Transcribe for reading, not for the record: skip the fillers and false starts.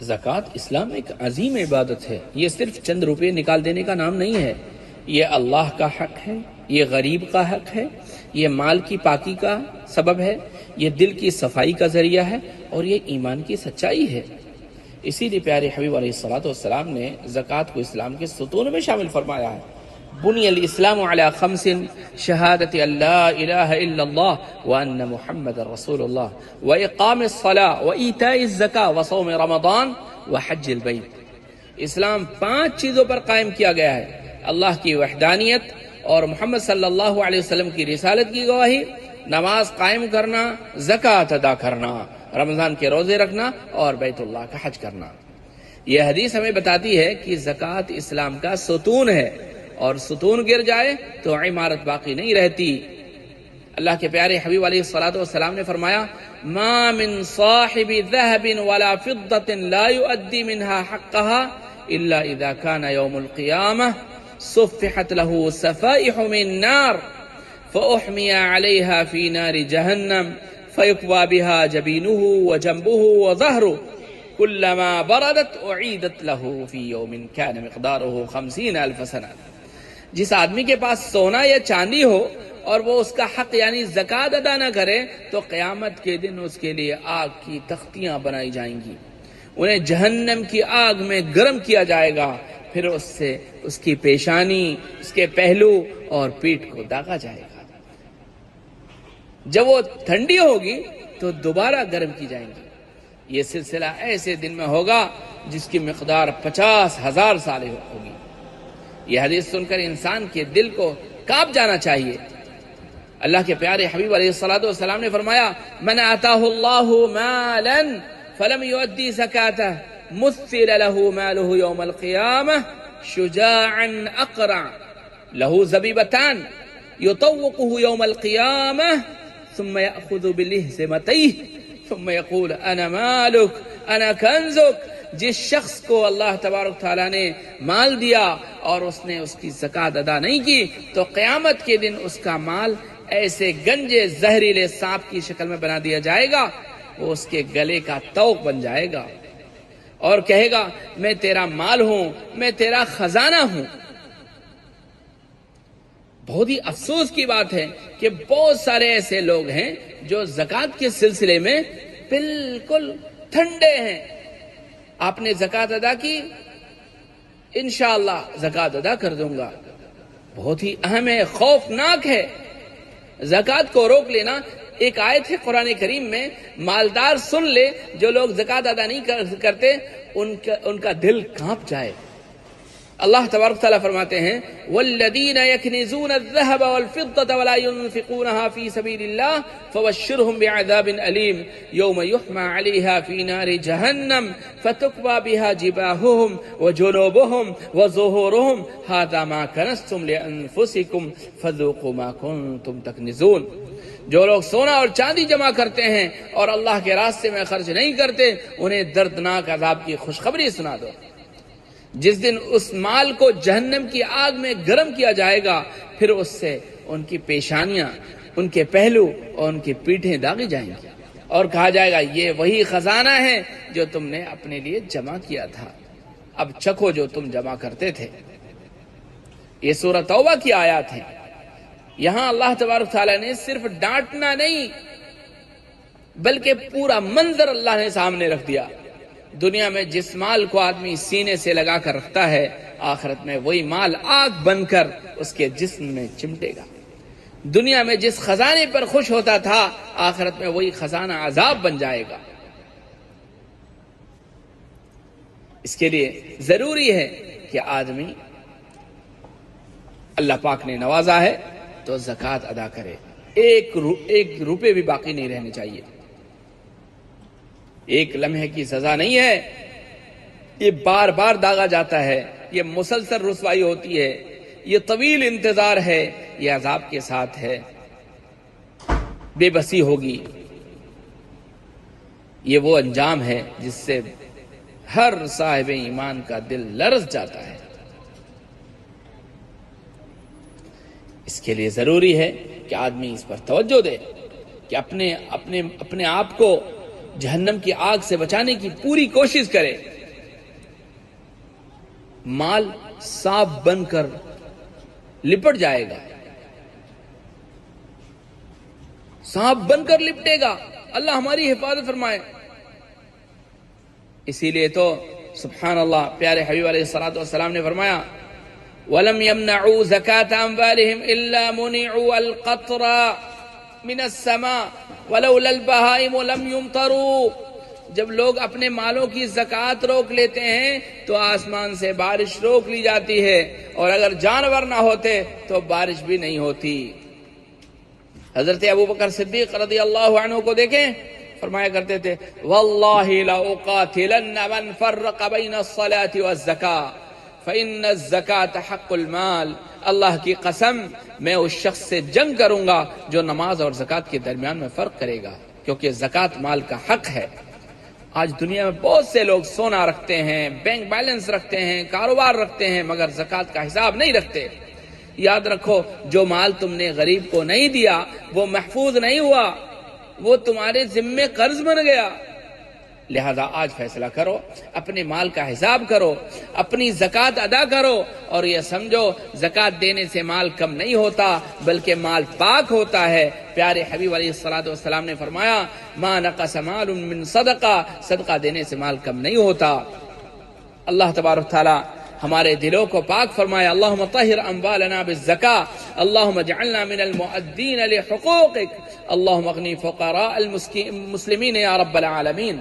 زکوٰۃ اسلام ایک عظیم عبادت ہے. یہ صرف چند روپے نکال دینے کا نام نہیں ہے. یہ اللہ کا حق ہے، یہ غریب کا حق ہے، یہ مال کی پاکی کا سبب ہے، یہ دل کی صفائی کا ذریعہ ہے، اور یہ ایمان کی سچائی ہے. اسی لیے پیارے حبیب علیہ الصلوۃ والسلام نے زکوٰۃ کو اسلام کے ستون میں شامل فرمایا ہے. بنی الاسلام علی خمس شہادت لا الہ الا اللہ وان محمد رسول اللہ واقام الصلاۃ وایتاء الزکاۃ وصوم رمضان وحج البیت. اسلام 5 چیزوں پر قائم کیا گیا ہے: اللہ کی وحدانیت اور محمد صلی اللہ علیہ وسلم کی رسالت کی گواہی، نماز قائم کرنا، زکوٰۃ ادا کرنا، رمضان کے روزے رکھنا اور بیت اللہ کا حج کرنا. یہ حدیث ہمیں بتاتی ہے کہ زکوٰۃ اسلام کا ستون ہے، اور ستون گر جائے تو عمارت باقی نہیں رہتی. اللہ کے پیارے حبیب علیہ الصلوۃ والسلام نے فرمایا: ما من صاحب ذهب ولا فضة لا يؤدي منها حقها الا اذا كان يوم القيامة صفحت له صفائح من نار فأحمي عليها في نار جهنم فيكوى بها جبينه وجنبه وظهره كلما بردت أعيدت له في يوم كان مقداره 50,000 سنة. جس آدمی کے پاس سونا یا چاندی ہو اور وہ اس کا حق یعنی زکوٰۃ ادا نہ کرے تو قیامت کے دن اس کے لیے آگ کی تختیاں بنائی جائیں گی، انہیں جہنم کی آگ میں گرم کیا جائے گا، پھر اس سے اس کی پیشانی، اس کے پہلو اور پیٹھ کو داغا جائے گا. جب وہ ٹھنڈی ہوگی تو دوبارہ گرم کی جائیں گی. یہ سلسلہ ایسے دن میں ہوگا جس کی مقدار 50,000 سال ہوگی. یہ حدیث سن کر انسان کے دل کو کانپ جانا چاہیے. اللہ کے پیارے حبیب علیہ الصلوۃ والسلام نے فرمایا: من آتاہ اللہ مالا فلم یؤدی زکاتہ مثل له ماله یوم القیامہ شجاعا اقرع له زبیبتان یطوقه یوم القیامہ ثم یأخذ بلہزمتیہ ثم یقول انا مالک انا کنزک. جس شخص کو اللہ تبارک تعالیٰ نے مال دیا اور اس نے اس کی زکوٰۃ ادا نہیں کی تو قیامت کے دن اس کا مال ایسے گنجے زہریلے سانپ کی شکل میں بنا دیا جائے گا، وہ اس کے گلے کا طوق بن جائے گا اور کہے گا: میں تیرا مال ہوں، میں تیرا خزانہ ہوں. بہت ہی افسوس کی بات ہے کہ بہت سارے ایسے لوگ ہیں جو زکوٰۃ کے سلسلے میں بالکل ٹھنڈے ہیں. آپ نے زکوٰۃ ادا کی، انشاءاللہ زکوٰۃ ادا کر دوں گا. بہت ہی اہم ہے، خوفناک ہے. زکوٰۃ کو روک لینا. ایک آیت ہے قرآن کریم میں: مالدار سن لے جو لوگ زکوٰۃ ادا نہیں کرتے ان کا دل کانپ جائے. اللہ تبارک تعالیٰ فرماتے ہیں: والذین یکنزون الذهب والفضة ولا ينفقونها في سبيل الله فبشرهم بعذاب أليم يوم يحمى عليها في نار جهنم فتكوى بها جباههم وجنوبهم وظهورهم هذا ما كنزتم لأنفسكم فذوقوا ما كنتم تكنزون. جو لوگ سونا اور چاندی جمع کرتے ہیں اور اللہ کے راستے میں خرچ نہیں کرتے انہیں دردناک عذاب کی خوشخبری سنا دو. جس دن اس مال کو جہنم کی آگ میں گرم کیا جائے گا پھر اس سے ان کی پیشانیاں، ان کے پہلو اور ان کی پیٹھیں داغی جائیں گی اور کہا جائے گا: یہ وہی خزانہ ہے جو تم نے اپنے لیے جمع کیا تھا، اب چکھو جو تم جمع کرتے تھے. یہ سورہ توبہ کی آیات ہیں. یہاں اللہ تبارک تعالیٰ نے صرف ڈانٹنا نہیں بلکہ پورا منظر اللہ نے سامنے رکھ دیا. دنیا میں جس مال کو آدمی سینے سے لگا کر رکھتا ہے آخرت میں وہی مال آگ بن کر اس کے جسم میں چمٹے گا. دنیا میں جس خزانے پر خوش ہوتا تھا آخرت میں وہی خزانہ عذاب بن جائے گا. اس کے لیے ضروری ہے کہ آدمی اللہ پاک نے نوازا ہے تو زکوٰۃ ادا کرے. ایک روپے بھی باقی نہیں رہنے چاہیے. ایک لمحے کی سزا نہیں ہے، یہ بار بار داغا جاتا ہے، یہ مسلسل رسوائی ہوتی ہے، یہ طویل انتظار ہے، یہ عذاب کے ساتھ ہے، بے بسی ہوگی. یہ وہ انجام ہے جس سے ہر صاحب ایمان کا دل لرز جاتا ہے. اس کے لیے ضروری ہے کہ آدمی اس پر توجہ دے کہ اپنے آپ کو جہنم کی آگ سے بچانے کی پوری کوشش کرے، مال سانپ بن کر لپٹ جائے گا، سانپ بن کر لپٹے گا۔ اللہ ہماری حفاظت فرمائے۔ اسی لیے تو سبحان اللہ پیارے حبیب علیہ الصلوۃ والسلام نے فرمایا وَلَمْ يَمْنَعُوا زَكَاةَ أَمْوَالِهِمْ إِلَّا مُنِعُوا الْقَطْرَ مِنَ السَّمَاءِ وَلَوْلَا الْبَهَائِمُ لَمْ يُمْطَرُوا۔ جب لوگ اپنے مالوں کی زکوٰۃ روک لیتے ہیں تو آسمان سے بارش روک لی جاتی ہے، اور اگر جانور نہ ہوتے تو بارش بھی نہیں ہوتی۔ حضرت ابوبکر صدیق رضی اللہ عنہ کو دیکھیں، فرمایا کرتے تھے واللہ لأقاتلن من فرق بین الصلاة والزکاة فإن الزکاة حق المال۔ اللہ کی قسم میں اس شخص سے جنگ کروں گا جو نماز اور زکوٰۃ کے درمیان میں فرق کرے گا، کیونکہ زکوٰۃ مال کا حق ہے۔ آج دنیا میں بہت سے لوگ سونا رکھتے ہیں، بینک بیلنس رکھتے ہیں، کاروبار رکھتے ہیں، مگر زکوٰۃ کا حساب نہیں رکھتے۔ یاد رکھو جو مال تم نے غریب کو نہیں دیا وہ محفوظ نہیں ہوا، وہ تمہارے ذمے قرض بن گیا۔ لہذا آج فیصلہ کرو، اپنے مال کا حساب کرو، اپنی زکوٰۃ ادا کرو، اور یہ سمجھو زکوٰۃ دینے سے مال کم نہیں ہوتا بلکہ مال پاک ہوتا ہے۔ پیارے حبیب علیہ الصلوۃ والسلام نے فرمایا ما نقص مال من صدقہ، صدقہ دینے سے مال کم نہیں ہوتا۔ اللہ تبارک تعالی ہمارے دلوں کو پاک فرمائے۔ اللہم طہر اموالنا بالزکاة، اللہم اجعلنا من المؤدین لحقوقک، اللہم اغنی فقراء المسلمین یا رب العالمین۔